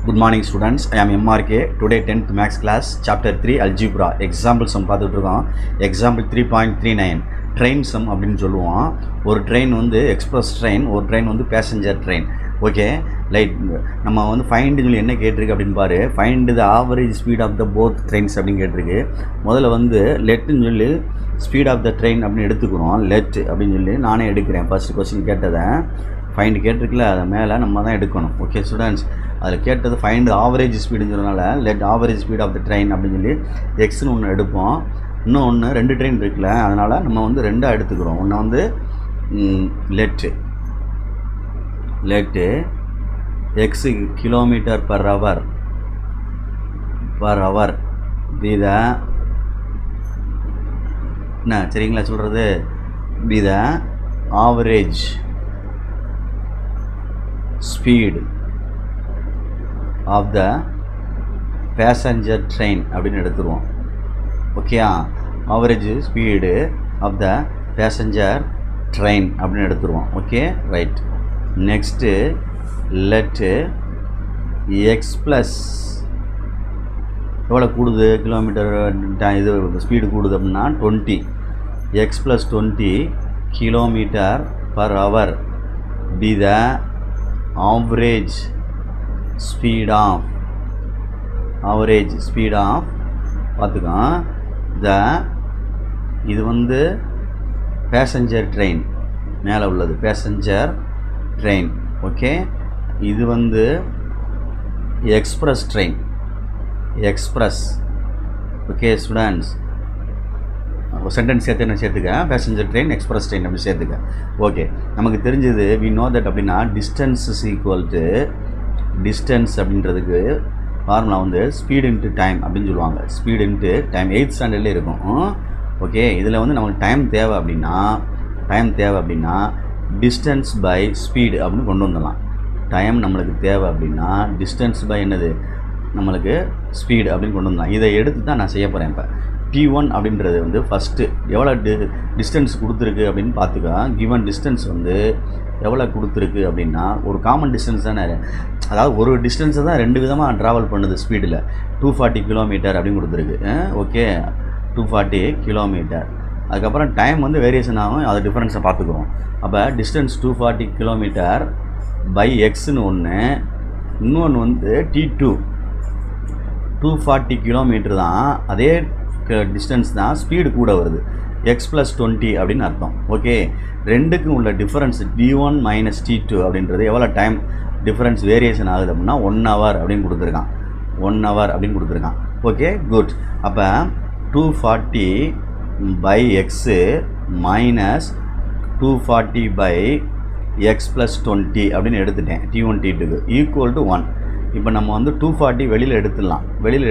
Good morning students, I am MRK. Today 10th Max class, chapter 3 Algebra, example sum பார்த்துட்டு இருக்கோம். Example 3.39 train sum அப்படின்னு சொல்லுவோம். ஒரு train வந்து எக்ஸ்பிரஸ் ட்ரெயின், ஒரு ட்ரெயின் வந்து பேசஞ்சர் ட்ரெயின். ஓகே, லைட் நம்ம வந்து ஃபைண்டு சொல்லி என்ன கேட்டிருக்கு அப்படின்னு பாரு. Find the average speed of the both trains அப்படின்னு கேட்டிருக்கு. முதல்ல வந்து லெட்டுன்னு சொல்லி ஸ்பீட் ஆஃப் த ட்ரெயின் அப்படின்னு எடுத்துக்கிறோம். லெட் அப்படின்னு சொல்லி நானே எடுக்கிறேன். ஃபஸ்ட்டு கொஸ்டின் கேட்டதை ஃபைண்டு கேட்டிருக்குல்ல, அதை மேலே நம்ம தான் எடுக்கணும். ஓகே ஸ்டூடெண்ட்ஸ், அதில் கேட்டது ஃபைண்ட் ஆவரேஜ் ஸ்பீடுன்னு சொன்னனால let average speed of the train அப்படின்னு சொல்லி எக்ஸ்னு ஒன்று எடுப்போம். இன்னும் ஒன்று 2 ட்ரெயின் இருக்குல்ல, அதனால் நம்ம வந்து 2 எடுத்துக்கிறோம். ஒன்று வந்து let x kilometre per hour இத என்ன சரிங்களா சொல்கிறது, இத average speed of the passenger train அப்படின்னு எடுத்துருவோம். ஓகேயா, average speed of the passenger train அப்படின்னு எடுத்துருவோம். Okay right. Next let x plus எவ்வளோ கூடுது கிலோமீட்டர் இது ஸ்பீடு கூடுது அப்படின்னா 20 x plus 20 kilometre per hour be the average speed of பார்த்துக்கோ இது வந்து பேசஞ்சர் ட்ரெயின் மேலே உள்ளது பேசஞ்சர் ட்ரெயின். ஓகே, இது வந்து express train. Okay students, sentence சேர்த்துக்க பேசஞ்சர் ட்ரெயின் எக்ஸ்பிரஸ் ட்ரெயின் அப்படி சேர்த்துக்க. ஓகே, நமக்கு தெரிஞ்சது வி நோ தட் அப்படின்னா distance is equal to distance அப்படின்றதுக்கு ஃபார்முலா வந்து ஸ்பீட் இன்ட்டு டைம் அப்படின்னு சொல்லுவாங்க. ஸ்பீட் இன்ட்டு டைம் 8th ஸ்டாண்டர்ட்லேயே இருக்கும். ஓகே, இதில் வந்து நமக்கு டைம் தேவை அப்படின்னா டிஸ்டன்ஸ் பை ஸ்பீடு அப்படின்னு கொண்டு வந்துடலாம். டைம் நம்மளுக்கு தேவை அப்படின்னா டிஸ்டன்ஸ் பை என்னது நம்மளுக்கு ஸ்பீடு அப்படின்னு கொண்டு வந்துடலாம். இதை எடுத்து தான் நான் செய்ய போகிறேன். இப்போ T1 அப்படின்றது வந்து ஃபஸ்ட்டு எவ்வளோ டிஸ்டன்ஸ் கொடுத்துருக்கு அப்படின்னு பார்த்துக்கா. கிவன் டிஸ்டன்ஸ் வந்து எவ்வளோ கொடுத்துருக்கு அப்படின்னா ஒரு காமன் டிஸ்டன்ஸ் தானே, அதாவது ஒரு டிஸ்டன்ஸை தான் 2 விதமாக ட்ராவல் பண்ணுது ஸ்பீடில். 240 கிலோமீட்டர் அப்படின்னு கொடுத்துருக்கு. Okay, 240 kilometre. அதுக்கப்புறம் டைம் வந்து வேரியேஷன் ஆகும், அது டிஃப்ரென்ஸை பார்த்துக்குறோம். அப்போ டிஸ்டன்ஸ் 240 கிலோமீட்டர் பை எக்ஸ்னு ஒன்று, இன்னொன்று வந்து T2 240 கிலோமீட்டர் தான், அதே டிஸ்டன்ஸ் தான், ஸ்பீடு கூட வருது எக்ஸ் ப்ளஸ் 20 அப்படின்னு அர்த்தம். ஓகே, ரெண்டுக்கும் உள்ள டிஃபரன்ஸ் T1 மைனஸ் T2 அப்படின்றது எவ்வளோ டைம் டிஃபரன்ஸ் வேரியேஷன் ஆகுது அப்படின்னா 1 hour அப்படின்னு கொடுத்துருக்கான். Okay good. அப்போ 240 by x minus 240 by x plus 20 அப்படின்னு எடுத்துட்டேன். T1 T2க்கு equal to 1. இப்போ நம்ம வந்து 240 வெளியில்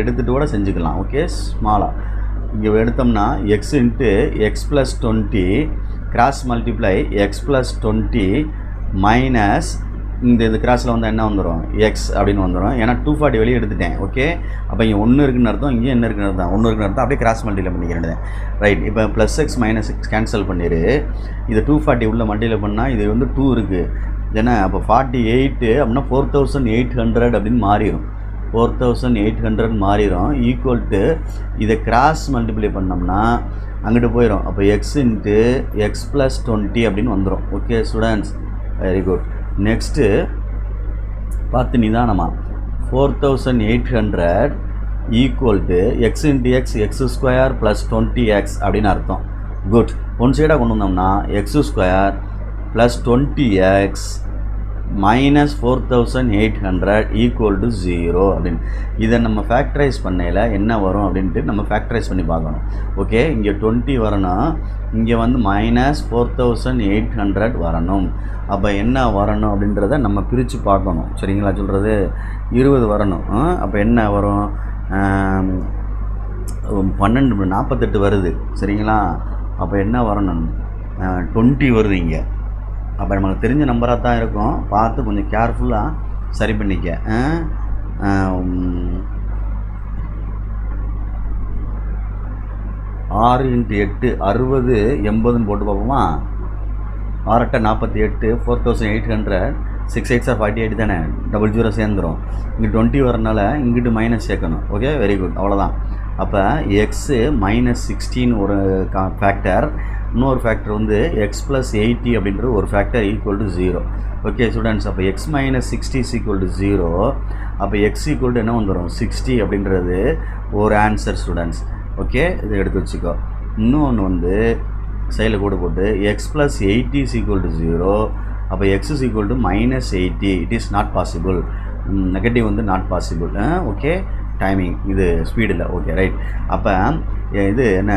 எடுத்துகிட்டு கூட செஞ்சுக்கலாம். ஓகே, ஸ்மாலாக இங்கே எடுத்தோம்னா X into X plus 20 cross multiply X plus 20 minus இது கிராஸில் வந்து என்ன வந்துடும் எக்ஸ் அப்படின்னு வந்துடும். ஏன்னா 240 வெளியே எடுத்துட்டேன். ஓகே, அப்போ இங்கே 1 இருக்குன்னு அர்த்தம், இங்கே என்ன இருக்குன்னு அர்த்தம், 1 இருக்குன்னு அர்த்தம். அப்படியே கிராஸ் மல்டிப்ளை பண்ணிக்கிறேன். ரைட். இப்போ plus X minus X cancel பண்ணிடு. இது 240 உள்ள மல்டிப்ளை பண்ணால் இது வந்து 2 இருக்குது ஏன்னா. அப்போ 48 அப்படின்னா 4800 அப்படின்னு மாறிடும். 4800 மாறிடும். ஈக்குவல் டு இதை கிராஸ் மல்டிப்ளை பண்ணோம்னா அங்கிட்டு போயிடும். அப்போ எக்ஸ் இன்ட்டு எக்ஸ் ப்ளஸ் 20 அப்படின்னு வந்துடும். Okay students, very good. Next பார்த்து நிதானமா 4800 equal to X into X square plus 20x அப்படின்னு அர்த்தம். குட். ஒன் சைடாக கொண்டு வந்தோம்னா X square plus 20x minus 4800 equal to 0 அப்படின்னு. இதை நம்ம ஃபேக்டரைஸ் பண்ணையில் என்ன வரும் அப்படின்ட்டு நம்ம ஃபேக்டரைஸ் பண்ணி பார்க்கணும். ஓகே, இங்கே 20 வரணும், இங்கே வந்து மைனஸ் 4800 வரணும். அப்போ என்ன வரணும் அப்படின்றத நம்ம பிரித்து பார்க்கணும். சரிங்களா சொல்கிறது, 20 வரணும். அப்போ என்ன வரும், 48 வருது. சரிங்களா, அப்போ என்ன வரணும் 20 வருது இங்கே. அப்போ நமக்கு தெரிஞ்ச நம்பராக தான் இருக்கும், பார்த்து கொஞ்சம் கேர்ஃபுல்லாக சரி பண்ணிக்க. 6 × 8 60 80ன்னு போட்டு பார்ப்போமா. 6 × 8 48, 4800 6 8 ஆர் 48 தானே, டபுள் ஜீரோ சேர்ந்துடும். இங்கே 20 வரனால இங்கிட்டு மைனஸ் சேர்க்கணும். ஓகே, வெரி குட், அவ்வளோதான். அப்போ எக்ஸு -16 ஒரு ஃபேக்டர், இன்னொரு ஃபேக்டர் வந்து எக்ஸ் ப்ளஸ் 80 அப்படின்றது ஒரு factor equal to 0. Okay students, அப்போ x minus 60 is equal to 0. அப்போ எக்ஸ் ஈக்குவல் டு என்ன வந்துடும், 60 அப்படின்றது ஒரு ஆன்சர் ஸ்டூடெண்ட்ஸ். ஓகே, இதை எடுத்து வச்சுக்கோ. இன்னொன்று வந்து சைடில் கூட போட்டு x plus 80 is equal to 0. அப்போ x is equal to -80. It is not possible. Negative வந்து நாட் பாசிபிள். ஓகே, டைமிங் இது ஸ்பீடில். Okay right. அப்போ இது என்ன,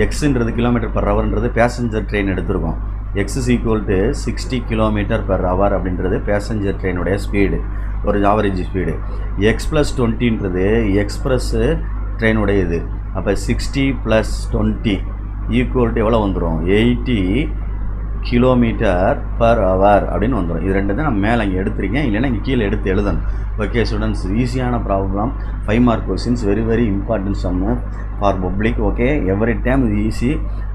எக்ஸுன்றது கிலோமீட்டர் பர் ஹவர்ன்றது பேசஞ்சர் ட்ரெயின் எடுத்திருக்கோம். X is equal to 60 kilometre per hour அப்படின்றது பேசஞ்சர் ட்ரெயினுடைய ஸ்பீடு, ஒரு ஆவரேஜ் ஸ்பீடு. எக்ஸ் ப்ளஸ் 20ன்றது எக்ஸ்பிரஸ் ட்ரெயினுடைய இது. அப்போ 60 + 20 ஈக்குவல் டு எவ்வளோ வந்துடும், 80 கிலோமீட்டர் பர் ஹவர் அப்படின்னு வந்துடும். இது ரெண்டு தான் நான் மேலே இங்கே எடுத்திருக்கேன், இல்லைன்னா இங்கே கீழே எடுத்து எழுதணும். ஓகே ஸ்டூடெண்ட்ஸ், ஈஸியான problem, 5 mark questions, very very important Jammu for public. Okay, every time இது ஈஸி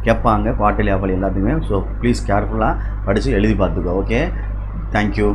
கேட்பாங்க, குவார்ட்டர்லி ஆஃபர்லி எல்லாத்துக்குமே. ஸோ ப்ளீஸ் கேர்ஃபுல்லாக படித்து எழுதி பார்த்துக்கோ. Okay, thank you.